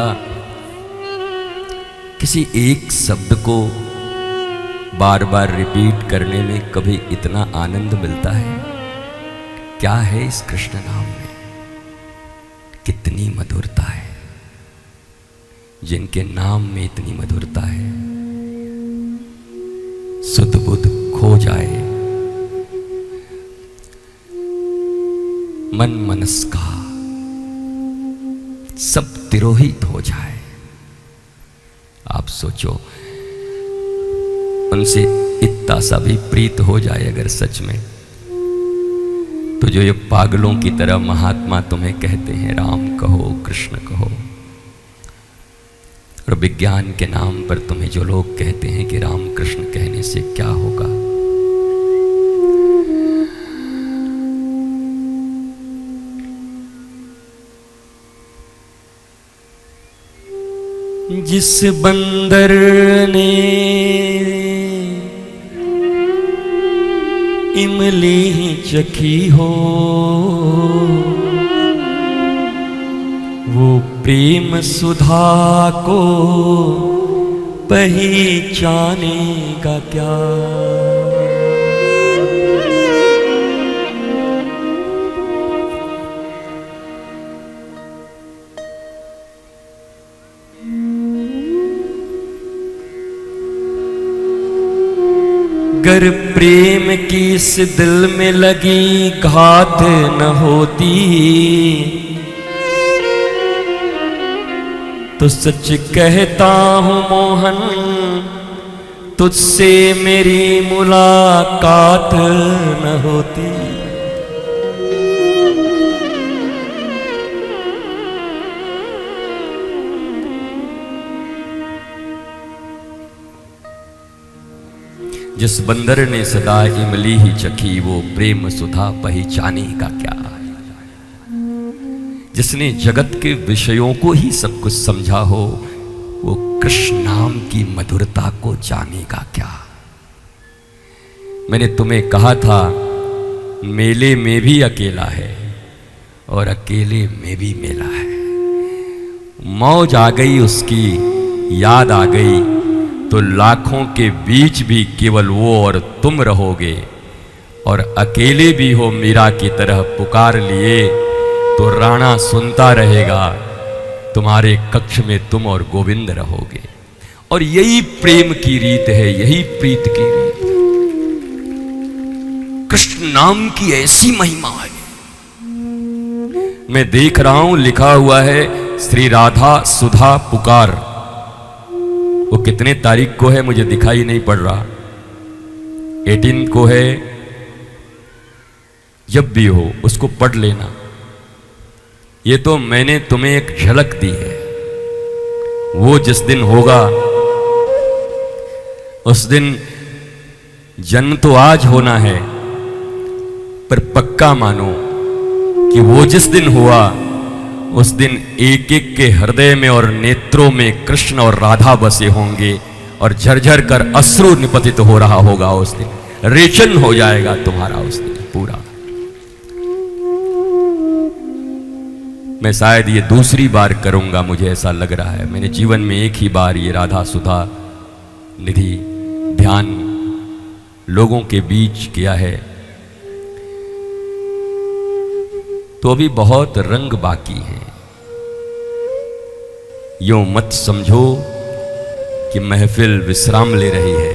देखा, किसी एक शब्द को बार बार रिपीट करने में कभी इतना आनंद मिलता है? क्या है इस कृष्ण नाम में? कितनी मधुरता है! जिनके नाम में इतनी मधुरता है, सुध बुध खो जाए, मन मनस का सब तिरोहित हो जाए। आप सोचो, उनसे इतना सा भी प्रीत हो जाए अगर सच में, तो जो ये पागलों की तरह महात्मा तुम्हें कहते हैं राम कहो कृष्ण कहो, और विज्ञान के नाम पर तुम्हें जो लोग कहते हैं कि राम कृष्ण कहने से क्या होगा, जिस बंदर ने इमली चखी हो, वो प्रेम सुधा को पहचानेगा क्या? अगर प्रेम की इस दिल में लगी घात न होती, तो सच कहता हूं मोहन, तुझसे मेरी मुलाकात न होती। जिस बंदर ने सदा इमली ही चखी, वो प्रेम सुधा पहचानेगा क्या? जिसने जगत के विषयों को ही सब कुछ समझा हो, वो कृष्ण नाम की मधुरता को जानेगा क्या? मैंने तुम्हें कहा था, मेले में भी अकेला है और अकेले में भी मेला है। मौज आ गई उसकी, याद आ गई, तो लाखों के बीच भी केवल वो और तुम रहोगे। और अकेले भी हो मीरा की तरह पुकार लिए, तो राणा सुनता रहेगा, तुम्हारे कक्ष में तुम और गोविंद रहोगे। और यही प्रेम की रीत है, यही प्रीत की रीत। कृष्ण नाम की ऐसी महिमा है। मैं देख रहा हूं लिखा हुआ है श्री राधा सुधा पुकार। वो कितने तारीख को है मुझे दिखाई नहीं पड़ रहा, 18 को है। जब भी हो उसको पढ़ लेना। ये तो मैंने तुम्हें एक झलक दी है। वो जिस दिन होगा, उस दिन जन्म तो आज होना है, पर पक्का मानो कि वो जिस दिन हुआ, उस दिन एक एक के हृदय में और नेत्रों में कृष्ण और राधा बसे होंगे, और झरझर कर अश्रु निपतित हो रहा होगा। उस दिन रेचन हो जाएगा तुम्हारा उस दिन पूरा। मैं शायद ये दूसरी बार करूंगा, मुझे ऐसा लग रहा है। मैंने जीवन में एक ही बार ये राधा सुधा निधि ध्यान लोगों के बीच किया है, तो अभी बहुत रंग बाकी हैं। यूं मत समझो कि महफिल विश्राम ले रही है,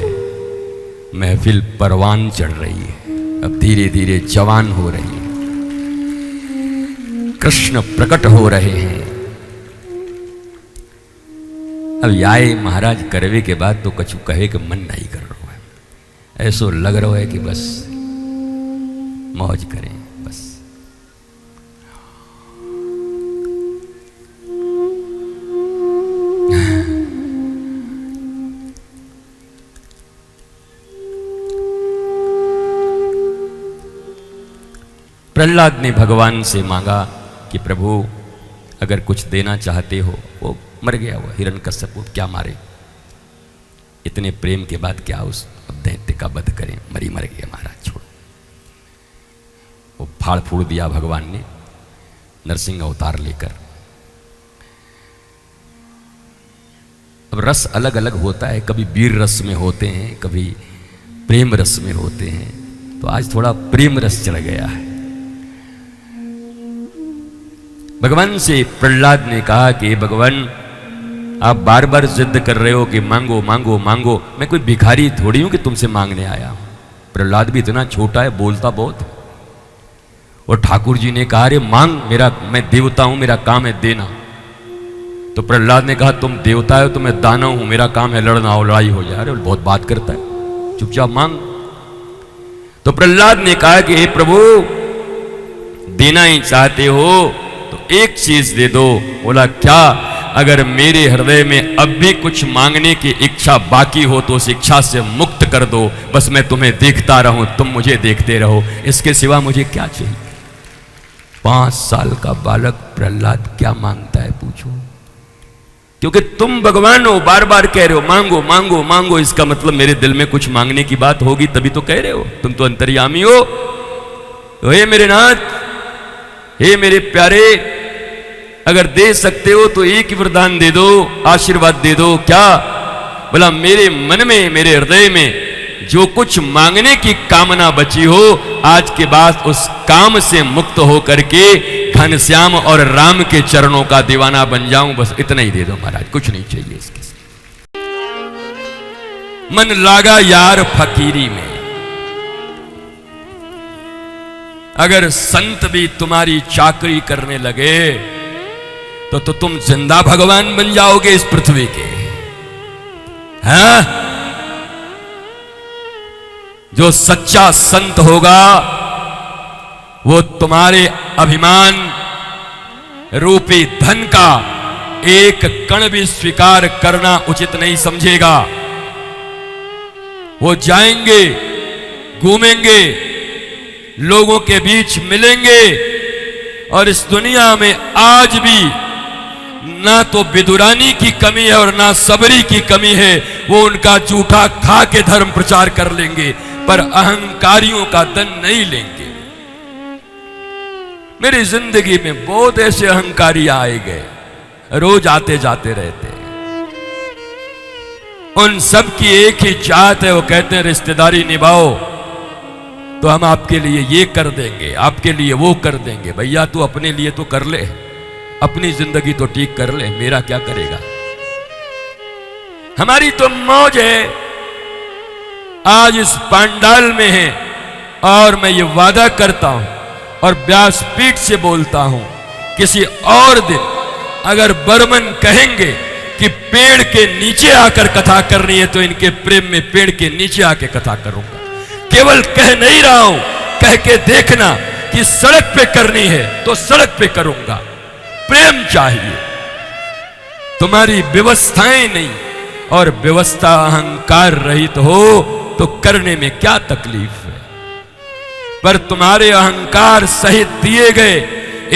महफिल परवान चढ़ रही है, अब धीरे धीरे जवान हो रही है। कृष्ण प्रकट हो रहे हैं। अब आए महाराज करवे के बाद तो कछु कहे कि मन नहीं कर रहा है, ऐसो लग रहा है कि बस मौज करें बस। प्रहलाद ने भगवान से मांगा कि प्रभु अगर कुछ देना चाहते हो, वो मर गया, वो हिरण्यकश्यप को क्या मारे, इतने प्रेम के बाद क्या उस दैत्य का वध करें, मर गया महाराज, छोड़। वो फाड़ फूड़ दिया भगवान ने नरसिंह अवतार लेकर। अब रस अलग अलग होता है, कभी वीर रस में होते हैं, कभी प्रेम रस में होते हैं। तो आज थोड़ा प्रेम रस चढ़ गया है। भगवान से प्रहलाद ने कहा कि भगवान आप बार बार जिद कर रहे हो कि मांगो मांगो मांगो, मैं कोई भिखारी थोड़ी हूं कि तुमसे मांगने आया हूं। प्रहलाद भी इतना छोटा है, बोलता बहुत। और ठाकुर जी ने कहा अरे मांग, मैं देवता हूं, मेरा काम है देना। तो प्रहलाद ने कहा तुम देवता हो तो मैं दानव हूं, मेरा काम है लड़ना और लड़ाई हो जाए। अरे बहुत बात करता है, चुपचाप मांग। तो प्रहलाद ने कहा कि हे प्रभु देना ही चाहते हो तो एक चीज दे दो। बोला क्या? अगर मेरे हृदय में अब भी कुछ मांगने की इच्छा बाकी हो तो उस इच्छा से मुक्त कर दो, बस मैं तुम्हें देखता रहूं, तुम मुझे देखते रहो, इसके सिवा मुझे क्या चाहिए। 5 साल का बालक प्रहलाद क्या मांगता है पूछो? क्योंकि तुम भगवान हो, बार बार कह रहे हो मांगो मांगो मांगो, इसका मतलब मेरे दिल में कुछ मांगने की बात होगी तभी तो कह रहे हो। तुम तो अंतर्यामी हो। तो हे मेरे नाथ, हे मेरे प्यारे, अगर दे सकते हो तो एक ही वरदान दे दो, आशीर्वाद दे दो। क्या? बोला मेरे मन में, मेरे हृदय में जो कुछ मांगने की कामना बची हो, आज के बाद उस काम से मुक्त होकर के घनश्याम और राम के चरणों का दीवाना बन जाऊं, बस इतना ही दे दो महाराज, कुछ नहीं चाहिए इसके। मन लागा यार फकीरी में। अगर संत भी तुम्हारी चाकरी करने लगे तो तुम जिंदा भगवान बन जाओगे इस पृथ्वी के। हाँ? जो सच्चा संत होगा वो तुम्हारे अभिमान रूपी धन का एक कण भी स्वीकार करना उचित नहीं समझेगा। वो जाएंगे, घूमेंगे, लोगों के बीच मिलेंगे, और इस दुनिया में आज भी ना तो विदुरानी की कमी है और ना सबरी की कमी है। वो उनका जूठा खा के धर्म प्रचार कर लेंगे, पर अहंकारियों का धन नहीं लेंगे। मेरी जिंदगी में बहुत ऐसे अहंकारी आए गए, रोज आते जाते रहते हैं। उन सब की एक ही चाहत है, वो कहते हैं रिश्तेदारी निभाओ तो हम आपके लिए ये कर देंगे, आपके लिए वो कर देंगे। भैया तू अपने लिए तो कर ले, अपनी जिंदगी तो ठीक कर ले, मेरा क्या करेगा। हमारी तो मौज है, आज इस पंडाल में है, और मैं ये वादा करता हूं और व्यासपीठ से बोलता हूं, किसी और दिन अगर बर्मन कहेंगे कि पेड़ के नीचे आकर कथा करनी है तो इनके प्रेम में पेड़ के नीचे आके कथा करूंगा। केवल कह नहीं रहा हूं, कह के देखना कि सड़क पे करनी है तो सड़क पे करूंगा। प्रेम चाहिए, तुम्हारी व्यवस्थाएं नहीं, और व्यवस्था अहंकार रहित हो तो करने में क्या तकलीफ है। पर तुम्हारे अहंकार सहित दिए गए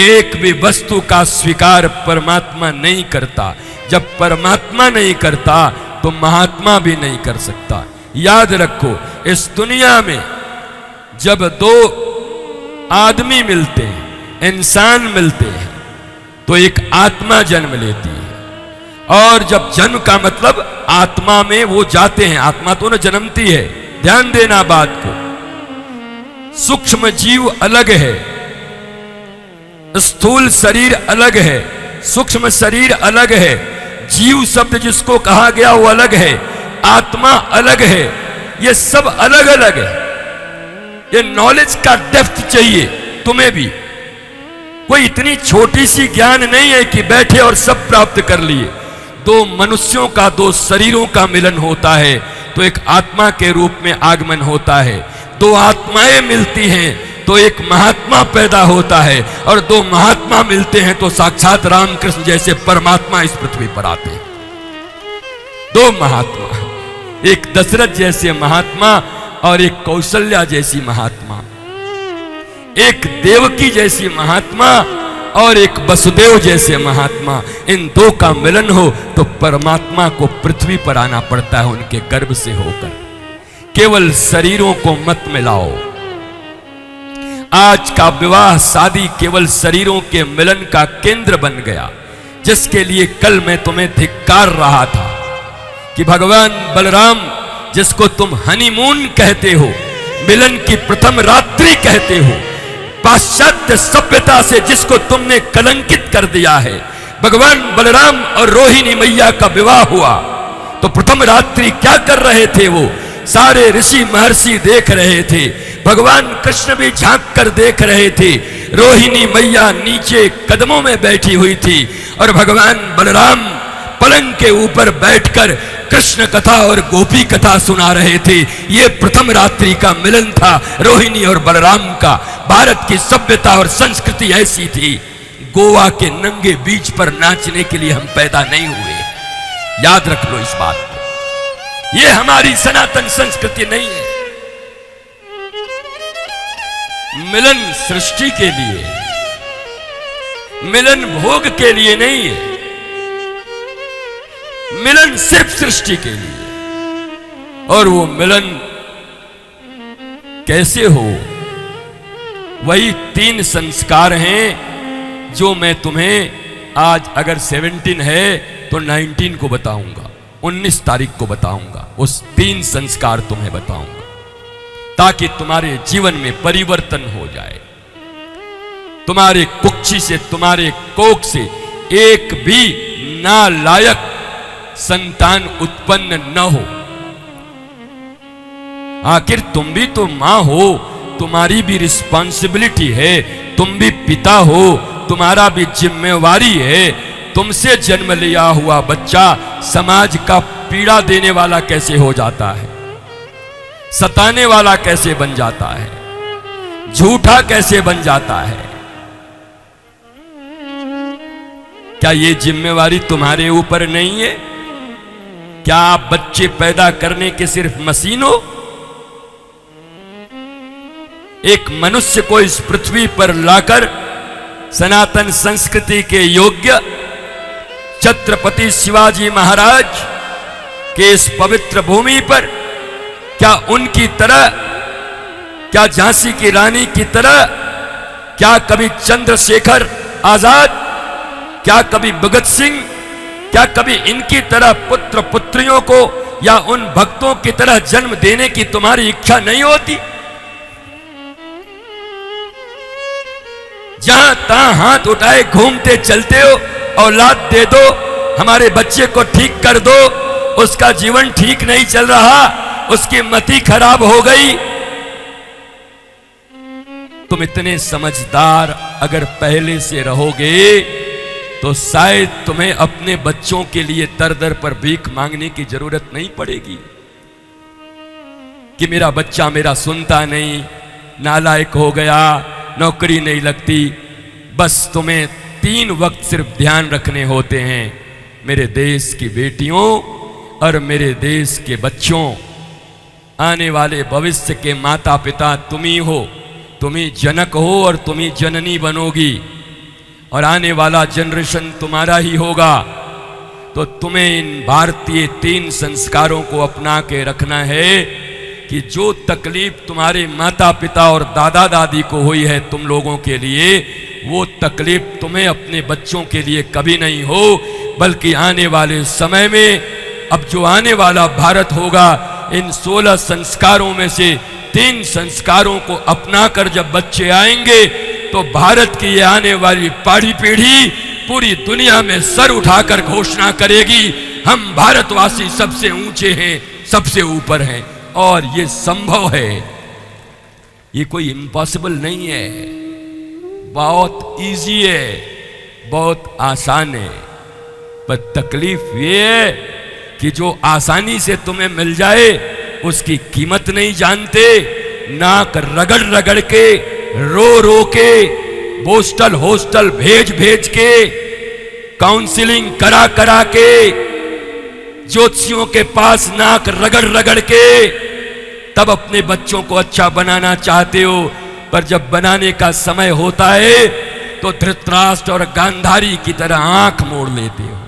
एक भी वस्तु का स्वीकार परमात्मा नहीं करता। जब परमात्मा नहीं करता तो महात्मा भी नहीं कर सकता। याद रखो, इस दुनिया में जब 2 आदमी मिलते हैं, इंसान मिलते हैं, तो एक आत्मा जन्म लेती है। और जब जन्म का मतलब आत्मा में वो जाते हैं, आत्मा तो न जन्मती है। ध्यान देना बात को। सूक्ष्म जीव अलग है, स्थूल शरीर अलग है, सूक्ष्म शरीर अलग है, जीव शब्द जिसको कहा गया वो अलग है, आत्मा अलग है, ये सब अलग अलग है। ये नॉलेज का डेप्थ चाहिए तुम्हें भी। कोई इतनी छोटी सी ज्ञान नहीं है कि बैठे और सब प्राप्त कर लिए। 2 मनुष्यों का, 2 शरीरों का मिलन होता है तो एक आत्मा के रूप में आगमन होता है। 2 आत्माएं मिलती हैं तो एक महात्मा पैदा होता है, और 2 महात्मा मिलते हैं तो साक्षात रामकृष्ण जैसे परमात्मा इस पृथ्वी पर आते हैं। 2 महात्मा, एक दशरथ जैसे महात्मा और एक कौशल्या जैसी महात्मा, एक देवकी जैसी महात्मा और एक वसुदेव जैसे महात्मा। इन 2 का मिलन हो तो परमात्मा को पृथ्वी पर आना पड़ता है उनके गर्भ से होकर। केवल शरीरों को मत मिलाओ। आज का विवाह शादी केवल शरीरों के मिलन का केंद्र बन गया, जिसके लिए कल मैं तुम्हें धिक्कार रहा था। कि भगवान बलराम जिसको तुम हनीमून कहते हो, मिलन की प्रथम रात्रि कहते हो, पाश्चात्य सभ्यता से जिसको तुमने कलंकित कर दिया है, भगवान बलराम और रोहिणी मैया का विवाह हुआ तो प्रथम रात्रि क्या कर रहे थे? वो सारे ऋषि महर्षि देख रहे थे, भगवान कृष्ण भी झांक कर देख रहे थे, रोहिणी मैया नीचे कदमों में बैठी हुई थी और भगवान बलराम पलंग के ऊपर बैठकर कृष्ण कथा और गोपी कथा सुना रहे थे। ये प्रथम रात्रि का मिलन था रोहिणी और बलराम का। भारत की सभ्यता और संस्कृति ऐसी थी। गोवा के नंगे बीच पर नाचने के लिए हम पैदा नहीं हुए, याद रख लो इस बात को। ये हमारी सनातन संस्कृति नहीं है। मिलन सृष्टि के लिए, मिलन भोग के लिए नहीं है, मिलन सिर्फ सृष्टि के लिए। और वो मिलन कैसे हो, वही 3 संस्कार हैं जो मैं तुम्हें आज अगर 17 है तो 19 को बताऊंगा, 19 तारीख को बताऊंगा। उस 3 संस्कार तुम्हें बताऊंगा ताकि तुम्हारे जीवन में परिवर्तन हो जाए। तुम्हारे कुक्षी से, तुम्हारे कोख से एक भी नालायक संतान उत्पन्न न हो। आखिर तुम भी तो मां हो, तुम्हारी भी रिस्पॉन्सिबिलिटी है, तुम भी पिता हो, तुम्हारा भी जिम्मेवारी है। तुमसे जन्म लिया हुआ बच्चा समाज का पीड़ा देने वाला कैसे हो जाता है, सताने वाला कैसे बन जाता है, झूठा कैसे बन जाता है? क्या ये जिम्मेवारी तुम्हारे ऊपर नहीं है? क्या आप बच्चे पैदा करने के सिर्फ मशीन हो? एक मनुष्य को इस पृथ्वी पर लाकर सनातन संस्कृति के योग्य छत्रपति शिवाजी महाराज के इस पवित्र भूमि पर क्या उनकी तरह, क्या झांसी की रानी की तरह, क्या कभी चंद्रशेखर आजाद, क्या कभी भगत सिंह, क्या कभी इनकी तरह पुत्र पुत्रियों को या उन भक्तों की तरह जन्म देने की तुम्हारी इच्छा नहीं होती? जहां तहां हाथ उठाए घूमते चलते हो, औलाद दे दो, हमारे बच्चे को ठीक कर दो, उसका जीवन ठीक नहीं चल रहा, उसकी मति खराब हो गई। तुम इतने समझदार अगर पहले से रहोगे तो शायद तुम्हें अपने बच्चों के लिए दर दर पर भीख मांगने की जरूरत नहीं पड़ेगी कि मेरा बच्चा मेरा सुनता नहीं, नालायक हो गया, नौकरी नहीं लगती। बस तुम्हें 3 वक्त सिर्फ ध्यान रखने होते हैं, मेरे देश की बेटियों और मेरे देश के बच्चों। आने वाले भविष्य के माता पिता तुम ही हो, तुम ही जनक हो और तुम ही जननी बनोगी, और आने वाला जनरेशन तुम्हारा ही होगा। तो तुम्हें इन भारतीय 3 संस्कारों को अपना के रखना है कि जो तकलीफ तुम्हारे माता पिता और दादा दादी को हुई है तुम लोगों के लिए, वो तकलीफ तुम्हें अपने बच्चों के लिए कभी नहीं हो। बल्कि आने वाले समय में, अब जो आने वाला भारत होगा, इन 16 संस्कारों में से 3 संस्कारों को अपनाकर जब बच्चे आएंगे तो भारत की ये आने वाली पाड़ी पीढ़ी पूरी दुनिया में सर उठाकर घोषणा करेगी, हम भारतवासी सबसे ऊंचे हैं, सबसे ऊपर हैं। और ये संभव है, ये कोई इम्पॉसिबल नहीं है, बहुत इजी है, बहुत आसान है। पर तकलीफ ये है कि जो आसानी से तुम्हें मिल जाए उसकी कीमत नहीं जानते। नाक रगड़ रगड़ के, रो रो के, पोस्टल हॉस्टल भेज भेज के, काउंसलिंग करा करा के, ज्योतिषियों के पास नाक रगड़ रगड़ के तब अपने बच्चों को अच्छा बनाना चाहते हो। पर जब बनाने का समय होता है तो धृतराष्ट्र और गांधारी की तरह आंख मोड़ लेते हो।